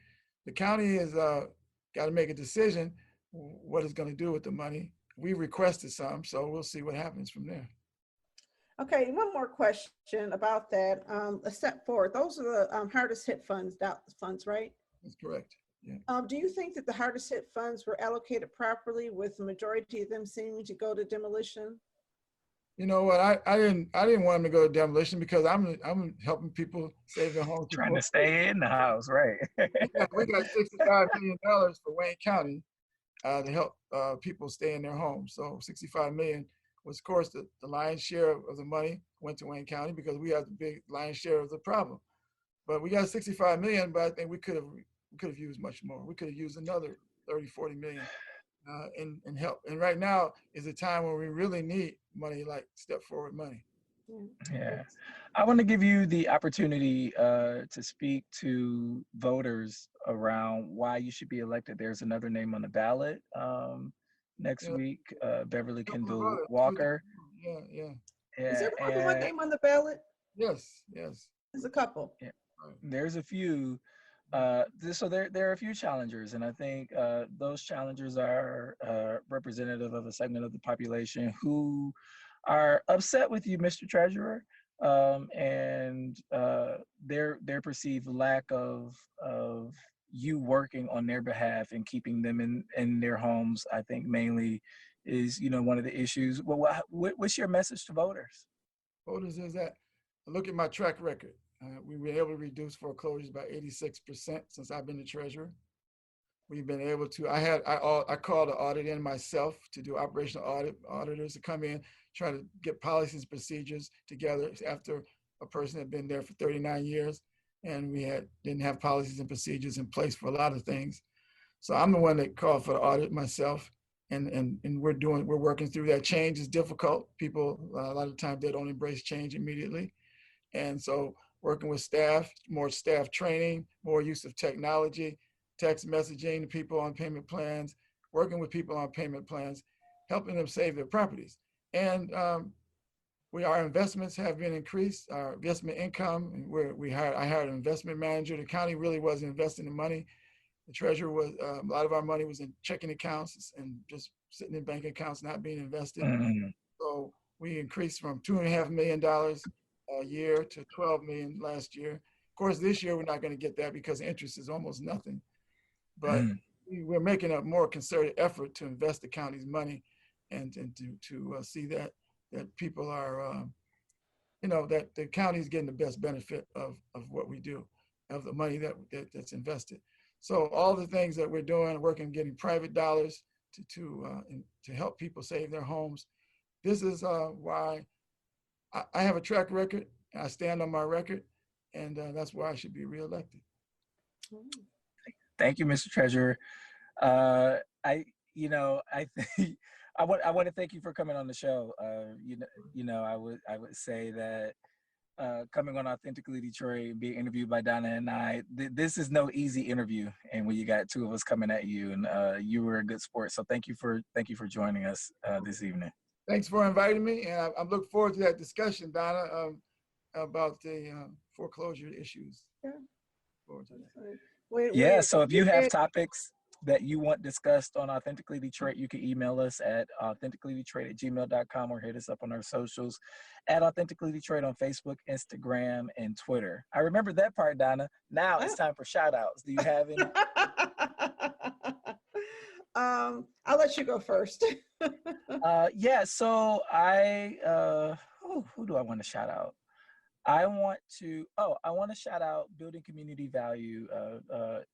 The county has got to make a decision what it's going to do with the money. We requested some, so we'll see what happens from there. Okay, one more question about that. A step forward. Those are the hardest hit funds, right? That's correct. Yeah. Do you think that the hardest hit funds were allocated properly, with the majority of them seeming to go to demolition? You know what? I didn't want them to go to demolition because I'm helping people save their homes. Trying to stay in the house, right? We got $65 million for Wayne County to help people stay in their homes. So 65 million was, of course, the lion's share of the money went to Wayne County because we have the big lion's share of the problem. But we got 65 million, but I think we could have used much more. We could have used another 30, 40 million in help. And right now is a time when we really need money, like step forward money. Yeah. I want to give you the opportunity to speak to voters around why you should be elected. There's another name on the ballot next week, Beverly Kendall Walker. Yeah. Is there more than one name on the ballot? Yes. There's a couple. Yeah. There's a few. So there are a few challengers, and I think those challengers are representative of a segment of the population who are upset with you, Mr. Treasurer, and their perceived lack of you working on their behalf and keeping them in their homes, I think mainly is one of the issues. Well, what's your message to voters? Voters is that look at my track record. We've been able to reduce foreclosures by 86% since I've been the treasurer. We've been able to, I called an audit in myself to do operational auditors to come in, try to get policies and procedures together after a person had been there for 39 years. And we didn't have policies and procedures in place for a lot of things. So I'm the one that called for the audit myself. And we're working through that. Change is difficult. People, a lot of times they don't embrace change immediately. And so working with staff, more staff training, more use of technology, text messaging to people on payment plans, working with people on payment plans, helping them save their properties. And our investments have been increased, our investment income. I hired an investment manager. The county really wasn't investing the money. The treasurer was, a lot of our money was in checking accounts and just sitting in bank accounts, not being invested. Mm-hmm. So we increased from $2.5 million a year to 12 million last year. Of course, this year we're not going to get that because interest is almost nothing. But we're making a more concerted effort to invest the county's money and to see that people are, that the county is getting the best benefit of what we do, of the money that's invested. So all the things that we're doing, working, getting private dollars to help people save their homes. This is why I have a track record. I stand on my record, and that's why I should be reelected. Thank you, Mr. Treasurer. I think I want to thank you for coming on the show. I would say that coming on Authentically Detroit, being interviewed by Donna and I, this is no easy interview. And when you got two of us coming at you, and you were a good sport, so thank you for joining us this evening. Thanks for inviting me, and I look forward to that discussion, Donna, about the foreclosure issues. Yeah. So if you have topics that you want discussed on Authentically Detroit, you can email us at authenticallydetroit@gmail.com or hit us up on our socials at Authentically Detroit on Facebook, Instagram, and Twitter. I remember that part, Donna. Now it's time for shout outs. Do you have any? I'll let you go first. Yeah, so who do I want to shout out? I want to shout out Building Community Value.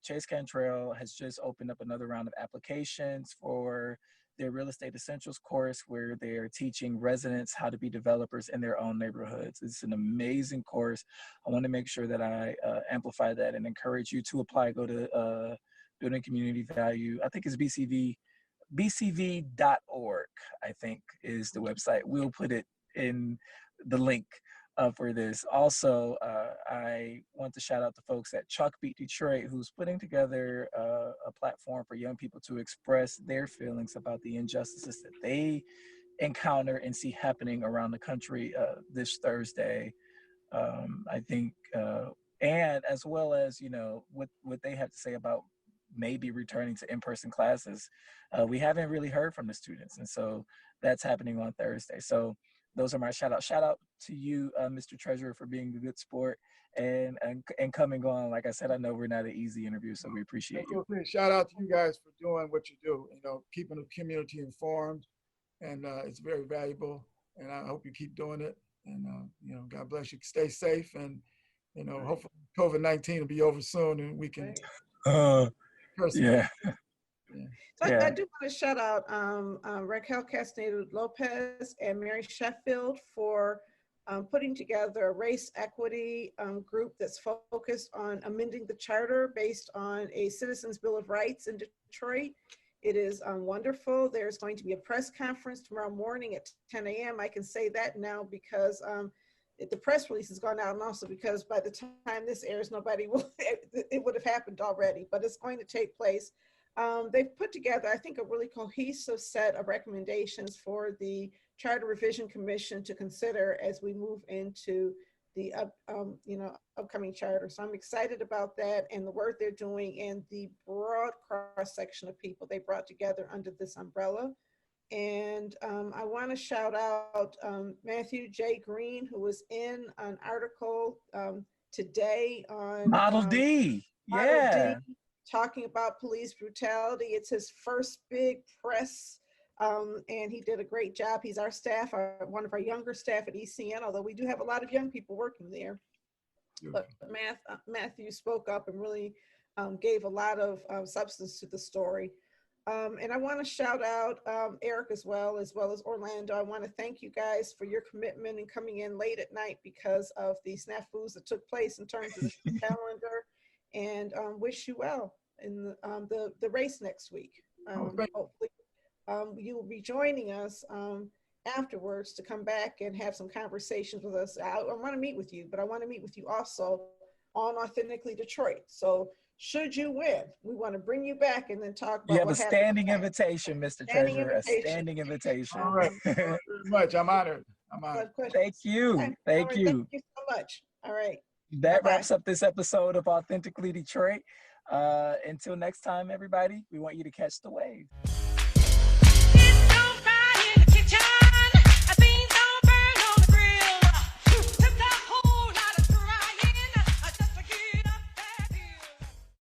Chase Cantrell has just opened up another round of applications for their Real Estate Essentials course, where they're teaching residents how to be developers in their own neighborhoods. It's an amazing course. I want to make sure that I amplify that and encourage you to apply. Go to Building Community Value. I think it's bcv.org, I think is the website. We'll put it in the link for this. Also, I want to shout out the folks at Chalk Beat Detroit, who's putting together a platform for young people to express their feelings about the injustices that they encounter and see happening around the country this Thursday. I think, and as well as, you know, what they have to say about maybe returning to in-person classes. We haven't really heard from the students, and so that's happening on Thursday. So those are my shout out. Shout out to you, Mr. Treasurer, for being a good sport and coming on. Like I said, I know we're not an easy interview, so we appreciate you. Shout out to you guys for doing what you do, you know, keeping the community informed, and it's very valuable, and I hope you keep doing it. And, you know, God bless you. Stay safe, and, you know, hopefully COVID-19 will be over soon and we can. Yeah. So I do want to shout out Raquel Castaneda Lopez and Mary Sheffield for putting together a race equity group that's focused on amending the charter based on a Citizens Bill of Rights in Detroit. It is wonderful. There's going to be a press conference tomorrow morning at 10 a.m. I can say that now because the press release has gone out, and also because by the time this airs, it would have happened already, but it's going to take place. They've put together, I think, a really cohesive set of recommendations for the Charter Revision Commission to consider as we move into the upcoming charter. So I'm excited about that and the work they're doing and the broad cross section of people they brought together under this umbrella. And I want to shout out Matthew J. Green, who was in an article today on Model D. Yeah. D, talking about police brutality. It's his first big press, and he did a great job. He's our staff, one of our younger staff at ECN, although we do have a lot of young people working there. But Matthew spoke up and really gave a lot of substance to the story. And I want to shout out Eric as well as Orlando. I want to thank you guys for your commitment and coming in late at night because of the snafus that took place in terms of the calendar, and wish you well in the race next week. Hopefully you will be joining us afterwards to come back and have some conversations with us. I want to meet with you, but I want to meet with you also on Authentically Detroit. So should you win, we want to bring you back and then talk about you have a standing invitation, Mr. Treasurer, a standing invitation. All right. Thank you very much. I'm honored. Thank you. Thank you. Thank you so much. All right. That wraps up this episode of Authentically Detroit. Until next time, everybody, we want you to catch the wave.